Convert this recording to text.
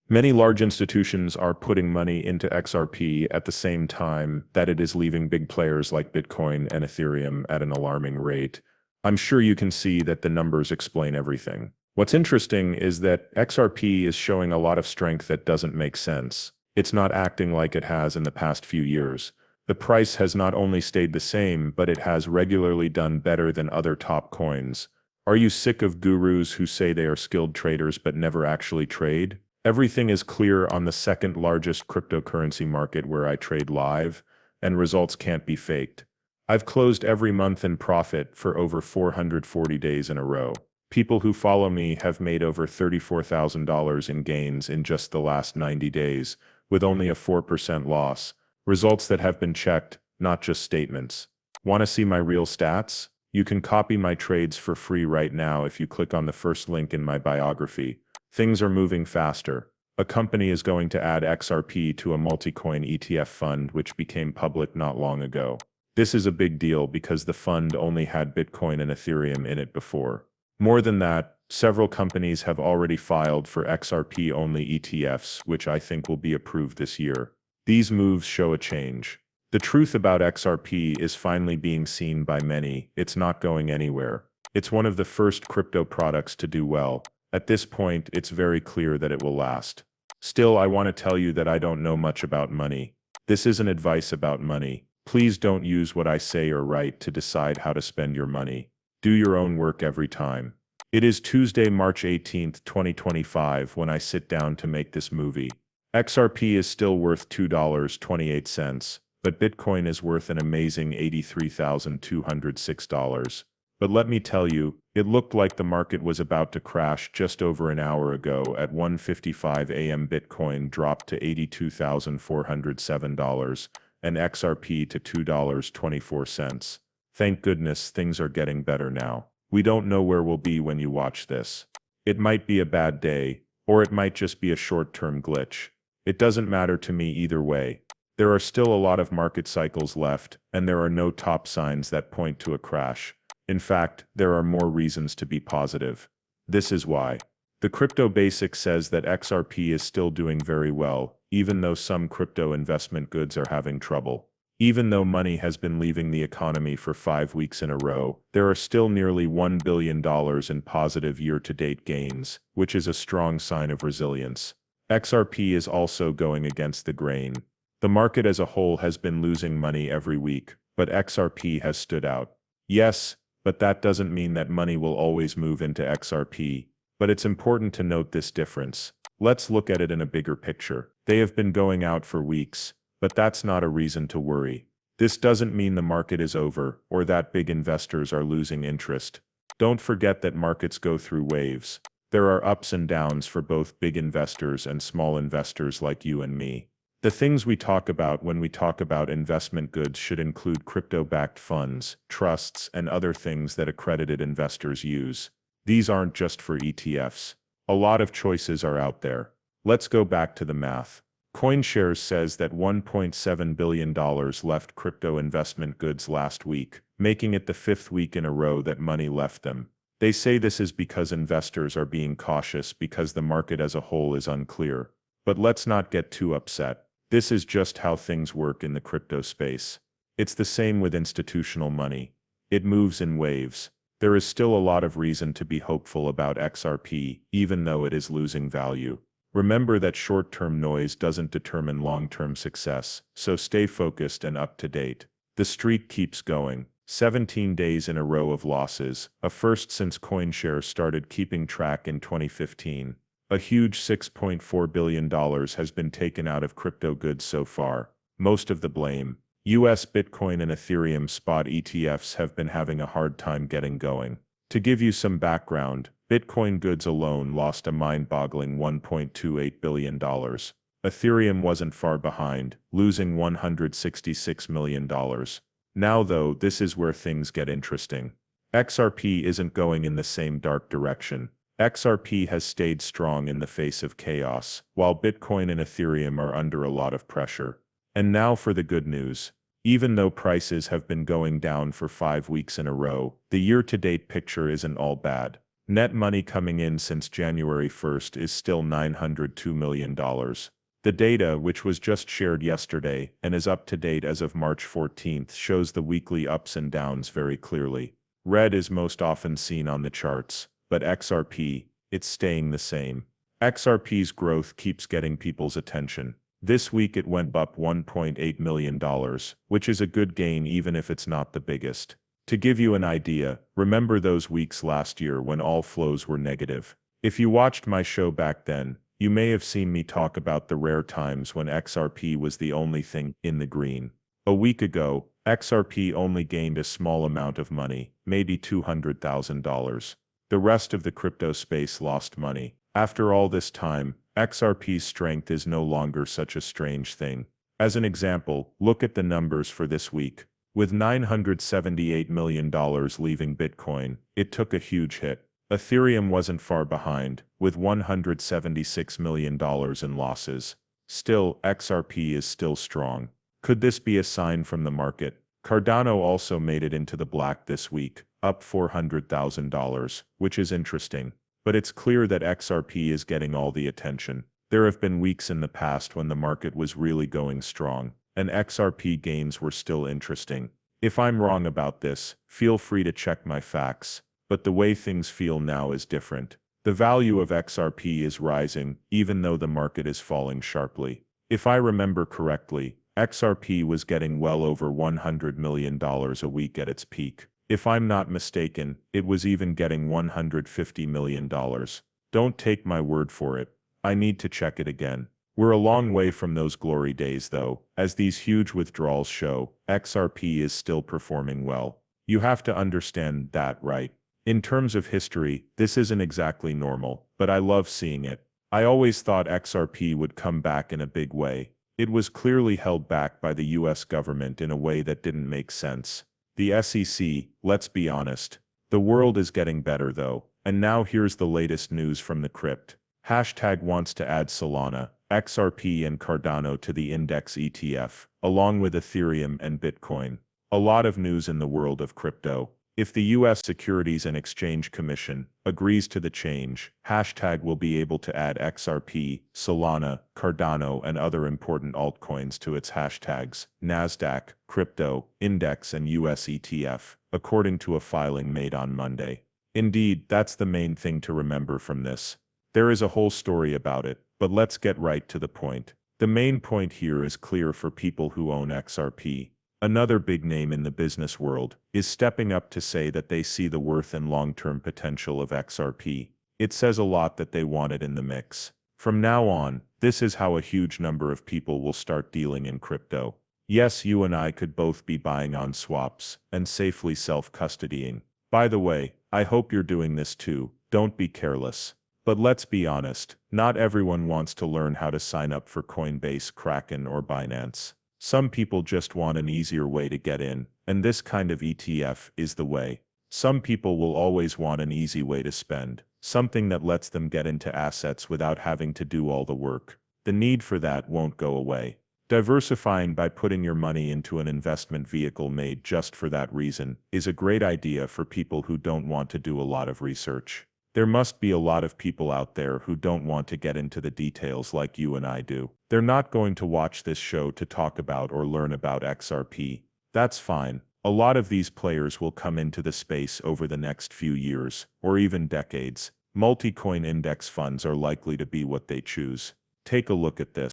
Many large institutions are putting money into XRP at the same time that it is leaving big players like Bitcoin and Ethereum at an alarming rate. I'm sure you can see that the numbers explain everything. What's interesting is that XRP is showing a lot of strength that doesn't make sense. It's not acting like it has in the past few years. The price has not only stayed the same, but it has regularly done better than other top coins. Are you sick of gurus who say they are skilled traders but never actually trade? Everything is clear on the second largest cryptocurrency market where I trade live, and results can't be faked. I've closed every month in profit for over 440 days in a row. People who follow me have made over $34,000 in gains in just the last 90 days, with only a 4% loss. Results that have been checked, not just statements. Want to see my real stats? You can copy my trades for free right now if you click on the first link in my biography. Things are moving faster. A company is going to add XRP to a multi-coin ETF fund which became public not long ago. This is a big deal because the fund only had Bitcoin and Ethereum in it before. More than that, several companies have already filed for XRP-only ETFs, which I think will be approved this year. These moves show a change. The truth about XRP is finally being seen by many. It's not going anywhere. It's one of the first crypto products to do well. At this point, it's very clear that it will last. Still, I want to tell you that I don't know much about money. This isn't advice about money. Please don't use what I say or write to decide how to spend your money. Do your own work every time. It is Tuesday, March 18th, 2025 when I sit down to make this movie. XRP is still worth $2.28, but Bitcoin is worth an amazing $83,206. But let me tell you, it looked like the market was about to crash just over an hour ago at 1:55 a.m. Bitcoin dropped to $82,407 and XRP to $2.24. Thank goodness things are getting better now. We don't know where we'll be when you watch this. It might be a bad day, or it might just be a short-term glitch. It doesn't matter to me either way. There are still a lot of market cycles left, and there are no top signs that point to a crash. In fact, there are more reasons to be positive. This is why. The Crypto Basics says that XRP is still doing very well, even though some crypto investment goods are having trouble. Even though money has been leaving the economy for 5 weeks in a row, there are still nearly $1 billion in positive year-to-date gains, which is a strong sign of resilience. XRP is also going against the grain. The market as a whole has been losing money every week, but XRP has stood out. Yes, but that doesn't mean that money will always move into XRP. But it's important to note this difference. Let's look at it in a bigger picture. They have been going out for weeks, but that's not a reason to worry. This doesn't mean the market is over, or that big investors are losing interest. Don't forget that markets go through waves. There are ups and downs for both big investors and small investors like you and me. The things we talk about when we talk about investment goods should include crypto-backed funds, trusts, and other things that accredited investors use. These aren't just for ETFs. A lot of choices are out there. Let's go back to the math. CoinShares says that $1.7 billion left crypto investment goods last week, making it the 5th week in a row that money left them. They say this is because investors are being cautious because the market as a whole is unclear. But let's not get too upset. This is just how things work in the crypto space. It's the same with institutional money. It moves in waves. There is still a lot of reason to be hopeful about XRP, even though it is losing value. Remember that short-term noise doesn't determine long-term success, so stay focused and up to date. The streak keeps going. 17 days in a row of losses, a first since CoinShares started keeping track in 2015. A huge $6.4 billion has been taken out of crypto goods so far. Most of the blame. US Bitcoin and Ethereum spot ETFs have been having a hard time getting going. To give you some background, Bitcoin goods alone lost a mind-boggling $1.28 billion. Ethereum wasn't far behind, losing $166 million. Now though, this is where things get interesting. XRP isn't going in the same dark direction. XRP has stayed strong in the face of chaos, while Bitcoin and Ethereum are under a lot of pressure. And now for the good news. Even though prices have been going down for 5 weeks in a row, the year-to-date picture isn't all bad. Net money coming in since January 1st is still $902 million. The data, which was just shared yesterday and is up to date as of March 14th, shows the weekly ups and downs very clearly. Red is most often seen on the charts, but XRP, it's staying the same. XRP's growth keeps getting people's attention. This week it went up $1.8 million, which is a good gain even if it's not the biggest. To give you an idea, remember those weeks last year when all flows were negative? If you watched my show back then, you may have seen me talk about the rare times when XRP was the only thing in the green. A week ago, XRP only gained a small amount of money, maybe $200,000. The rest of the crypto space lost money. After all this time, XRP's strength is no longer such a strange thing. As an example, look at the numbers for this week. With $978 million leaving Bitcoin, it took a huge hit. Ethereum wasn't far behind, with $176 million in losses. Still, XRP is still strong. Could this be a sign from the market? Cardano also made it into the black this week, up $400,000, which is interesting. But it's clear that XRP is getting all the attention. There have been weeks in the past when the market was really going strong, and XRP gains were still interesting. If I'm wrong about this, feel free to check my facts, but the way things feel now is different. The value of XRP is rising, even though the market is falling sharply. If I remember correctly, XRP was getting well over $100 million a week at its peak. If I'm not mistaken, it was even getting $150 million. Don't take my word for it. I need to check it again. We're a long way from those glory days though. As these huge withdrawals show, XRP is still performing well. You have to understand that, right? In terms of history, this isn't exactly normal, but I love seeing it. I always thought XRP would come back in a big way. It was clearly held back by the US government in a way that didn't make sense. The SEC, let's be honest. The world is getting better though, and now here's the latest news from the crypt. Hashtag wants to add Solana, XRP and Cardano to the index ETF, along with Ethereum and Bitcoin. A lot of news in the world of crypto. If the US Securities and Exchange Commission agrees to the change, hashtag will be able to add XRP, Solana, Cardano and other important altcoins to its hashtags, NASDAQ, crypto, index and US ETF, according to a filing made on Monday. Indeed, that's the main thing to remember from this. There is a whole story about it, but let's get right to the point. The main point here is clear for people who own XRP. Another big name in the business world is stepping up to say that they see the worth and long-term potential of XRP. It says a lot that they want it in the mix. From now on, this is how a huge number of people will start dealing in crypto. Yes, you and I could both be buying on swaps and safely self-custodying. By the way, I hope you're doing this too. Don't be careless. But let's be honest, not everyone wants to learn how to sign up for Coinbase, Kraken, or Binance. Some people just want an easier way to get in, and this kind of ETF is the way. Some people will always want an easy way to spend, something that lets them get into assets without having to do all the work. The need for that won't go away. Diversifying by putting your money into an investment vehicle made just for that reason is a great idea for people who don't want to do a lot of research. There must be a lot of people out there who don't want to get into the details like you and I do. They're not going to watch this show to talk about or learn about XRP. That's fine. A lot of these players will come into the space over the next few years, or even decades. Multi-coin index funds are likely to be what they choose. Take a look at this.